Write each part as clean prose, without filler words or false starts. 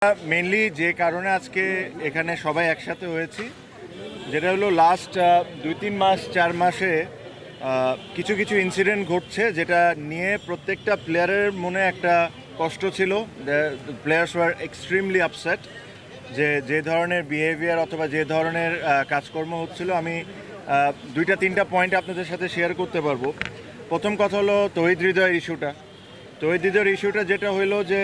Mainly যে কারণে আজকে এখানে সবাই একসাথে হয়েছি, যেটা হলো লাস্ট 2-3 মাস 4 মাসে কিছু কিছু ইনসিডেন্ট ঘটছে, যেটা নিয়ে প্রত্যেকটা প্লেয়ারের মনে একটা কষ্ট ছিল। প্লেয়ার্স ওয়ার এক্সট্রিমলি আপসেট যে যে ধরনের বিহেভিয়ার অথবা যে ধরনের কাজকর্ম হচ্ছিল। আমি 2-3টা পয়েন্ট আপনাদের সাথে শেয়ার করতে পারবো। প্রথম কথা হলো তৌহিদ হৃদয়ের ইস্যুটা। তৌহিদ হৃদয়ের ইস্যুটা যেটা হইলো যে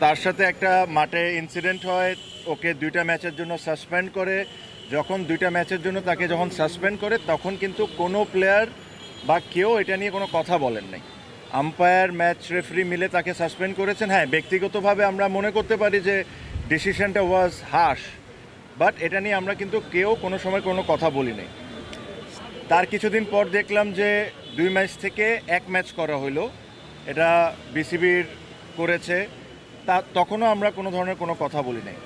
তার সাথে একটা মাঠে ইনসিডেন্ট হয়, ওকে 2টা ম্যাচের জন্য সাসপেন্ড করে। যখন 2টা ম্যাচের জন্য তাকে যখন সাসপেন্ড করে, তখন কিন্তু কোনো প্লেয়ার বা কেউ এটা নিয়ে কোনো কথা বলেন নাই। আম্পায়ার, ম্যাচ রেফারি মিলে তাকে সাসপেন্ড করেছেন। হ্যাঁ, ব্যক্তিগতভাবে আমরা মনে করতে পারি যে ডিসিশনটা ওয়াজ হার্শ, বাট এটা নিয়ে আমরা কিন্তু কেউ কোনো সময় কোনো কথা বলি নাই। তার কিছুদিন পর দেখলাম যে 2 ম্যাচ থেকে 1 ম্যাচ করা হলো, এটা বিসিবির করেছে। তখনও আমরা কোনো ধরনের কোনো কথা বলি নাই।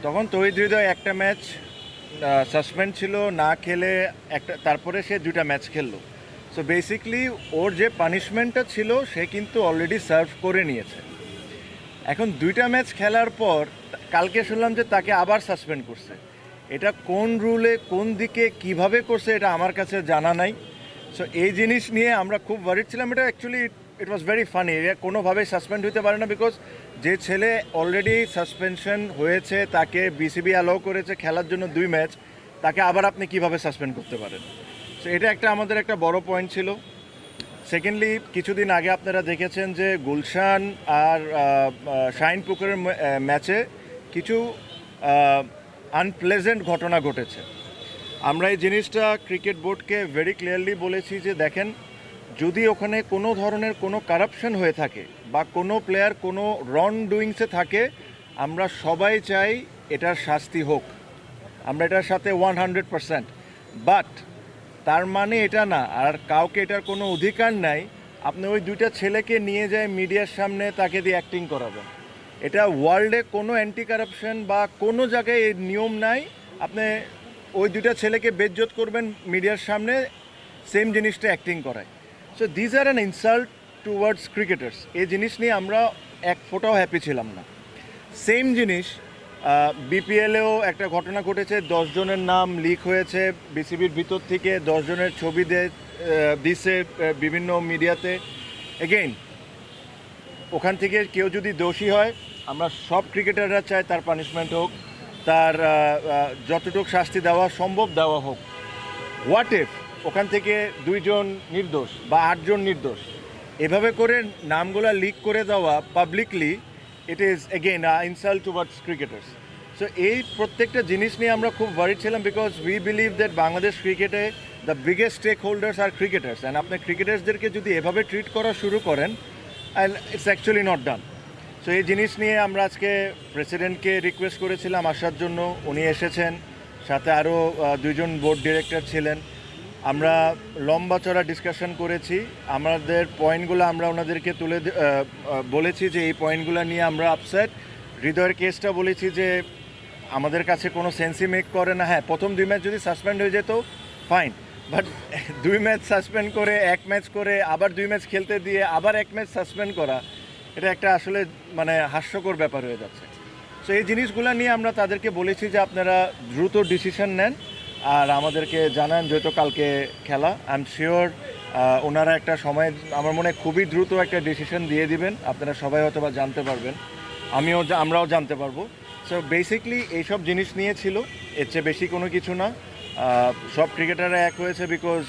তখন তৌহিদ হৃদয় একটা ম্যাচ সাসপেন্ড ছিল, না খেলে তারপরে সে 2টা ম্যাচ খেললো। সো বেসিকলি ওর যে পানিশমেন্টটা ছিল সে কিন্তু অলরেডি সার্ভ করে নিয়েছে। এখন 2টা ম্যাচ খেলার পর কালকে শুনলাম যে তাকে আবার সাসপেন্ড করছে। এটা কোন রুলে, কোন দিকে, কিভাবে করছে, এটা আমার কাছে জানা নাই। সো এই জিনিস নিয়ে আমরা খুব ওয়ারিড ছিলাম। এটা actually it was very funny. কোনোভাবেই সাসপেন্ড হতে পারে না, বিকজ যে ছেলে অলরেডি সাসপেনশন হয়েছে, তাকে বিসিবি অ্যালাউ করেছে খেলার জন্য 2 ম্যাচ, তাকে আবার আপনি কিভাবে সাসপেন্ড করতে পারেন? সো এটা আমাদের একটা বড় পয়েন্ট ছিল। সেকেন্ডলি, কিছুদিন আগে আপনারা দেখেছেন যে গুলশান আর শাহিনপুকুরের ম্যাচে কিছু আনপ্লেজেন্ট ঘটনা ঘটেছে। আমরা এই জিনিসটা ক্রিকেট বোর্ডকে ভেরি ক্লিয়ারলি বলেছি যে দেখেন, যদি ওখানে কোনো ধরনের কোনো কারাপশন হয়ে থাকে বা কোনো প্লেয়ার কোনো রং ডুইংসে থাকে, আমরা সবাই চাই এটার শাস্তি হোক, আমরা এটার সাথে 100%। বাট তার মানে এটা না আর কাউকে এটার কোনো অধিকার নাই আপনি ওই 2টা ছেলেকে নিয়ে যায় মিডিয়ার সামনে তাকে দিয়ে অ্যাক্টিং করাবেন। এটা ওয়ার্ল্ডে কোনো অ্যান্টি কারাপশন বা কোনো জায়গায় এই নিয়ম নাই। আপনি ওই 2টা ছেলেকে বেজ্জত করবেন মিডিয়ার সামনে, সেম জিনিসটা অ্যাক্টিং করায়। So these are an insult towards cricketers. এই জিনিস নিয়ে আমরা এক ফোঁটাও হ্যাপি ছিলাম না। সেম জিনিস বিপিএলেও একটা ঘটনা ঘটেছে। 10 জনের নাম লিক হয়েছে বিসিবির ভিতর থেকে, 10 জনের ছবি দিছে বিভিন্ন মিডিয়াতে। এগেইন, ওখান থেকে কেউ যদি দোষী হয়, আমরা সব ক্রিকেটাররা চাই তার পানিশমেন্ট হোক, তার যতটুকু শাস্তি দেওয়া সম্ভব দেওয়া হোক। হোয়াট ইফ ওখান থেকে 2 জন নির্দোষ বা 8 জন নির্দোষ, এভাবে করে নামগুলো লিক করে দেওয়া publicly, it is again insult towards cricketers. So এই প্রত্যেকটা জিনিস নিয়ে আমরা খুব ওয়ারিড ছিলাম, because we believe that Bangladesh ক্রিকেটে দ্য বিগেস্ট স্টেক হোল্ডার্স আর ক্রিকেটার্স। অ্যান্ড আপনি ক্রিকেটার্সদেরকে যদি এভাবে ট্রিট করা শুরু করেন, and it's actually not done. So এই জিনিস নিয়ে আমরা আজকে প্রেসিডেন্টকে রিকোয়েস্ট করেছিলাম আসার জন্য, উনি এসেছেন, সাথে আরও 2 জন বোর্ড ডিরেক্টর ছিলেন। আমরা লম্বা চড়া ডিসকাশন করেছি, আমাদের পয়েন্টগুলো আমরা ওনাদেরকে বলেছি যে এই পয়েন্টগুলো নিয়ে আমরা আপসেট। হৃদয়ের কেসটা বলেছি যে আমাদের কাছে কোনো সেন্সই মেক করে না। হ্যাঁ, প্রথম 2 ম্যাচ যদি সাসপেন্ড হয়ে যেত ফাইন, বাট 2 ম্যাচ সাসপেন্ড করে 1 ম্যাচ করে আবার 2 ম্যাচ খেলতে দিয়ে আবার 1 ম্যাচ সাসপেন্ড করা, এটা একটা আসলে মানে হাস্যকর ব্যাপার হয়ে যাচ্ছে। সো এই জিনিসগুলো নিয়ে আমরা তাদেরকে বলেছি যে আপনারা দ্রুত ডিসিশন নেন আর আমাদেরকে জানান, যেহেতু কালকে খেলা। আই এম শিওর ওনারা একটা সময়, আমার মনে হয় খুবই দ্রুত একটা ডিসিশন দিয়ে দিবেন। আপনারা সবাই হয়তো বা জানতে পারবেন, আমরাও জানতে পারবো। সো বেসিকলি এইসব জিনিস নিয়ে ছিল, এর চেয়ে বেশি কোনো কিছু না। সব ক্রিকেটাররা এক হয়েছে বিকজ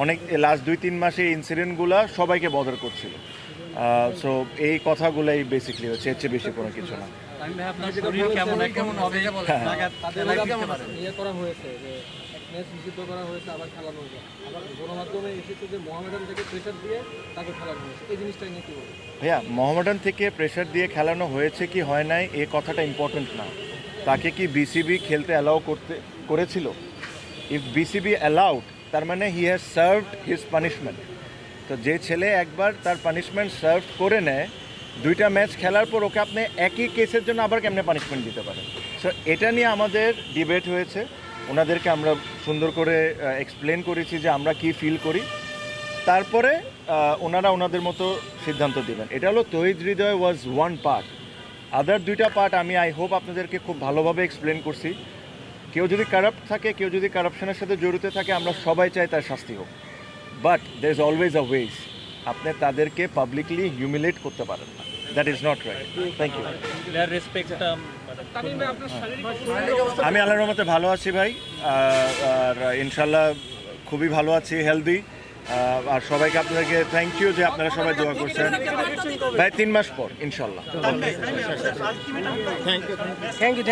অনেক লাস্ট 2-3 মাসে ইনসিডেন্টগুলো সবাইকে বদর করছিল। সো এই কথাগুলোই বেসিকলি হচ্ছে, এর চেয়ে বেশি কোনো কিছু না। ভাইয়া, মোহামেডান থেকে প্রেশার দিয়ে খেলানো হয়েছে কি হয় নাই এ কথাটা ইম্পর্টেন্ট না। তাকে কি বিসিবি খেলতে অ্যালাউ করেছিল? ইফ বিসিবি অ্যালাউড, তার মানে he has served his punishment. তো যে ছেলে একবার তার পানিশমেন্ট সার্ভ করে নেয়, 2টা ম্যাচ খেলার পর ওকে আপনি একই কেসের জন্য আবার কেমনে পানিশমেন্ট দিতে পারেন? সো এটা নিয়ে আমাদের ডিবেট হয়েছে, ওনাদেরকে আমরা সুন্দর করে এক্সপ্লেন করেছি যে আমরা কি ফিল করি। তারপরে ওনারা ওনাদের মতো সিদ্ধান্ত দেবেন। এটা হলো তৌহিদ হৃদয় ওয়াজ ওয়ান পার্ট, আদার দুইটা পার্ট আমি আই হোপ আপনাদেরকে খুব ভালোভাবে এক্সপ্লেন করছি। কেউ যদি কারাপ্ট থাকে, কেউ যদি কারাপশনের সাথে জড়িত থাকে, আমরা সবাই চাই তার শাস্তি হোক, but there is always a way. আপনি তাদেরকে পাবলিকলি হিউমিলেট করতে পারেন না, that is not right. Thank you. আমি আল্লাহর রহমতে ভালো আছি ভাই, আর ইনশাল্লাহ খুবই ভালো আছি, হেলদি। আর সবাইকে আপনাদেরকে থ্যাংক ইউ যে আপনারা সবাই দোয়া করছেন ভাই। 3 মাস পর ইনশাল্লাহ। Thank you.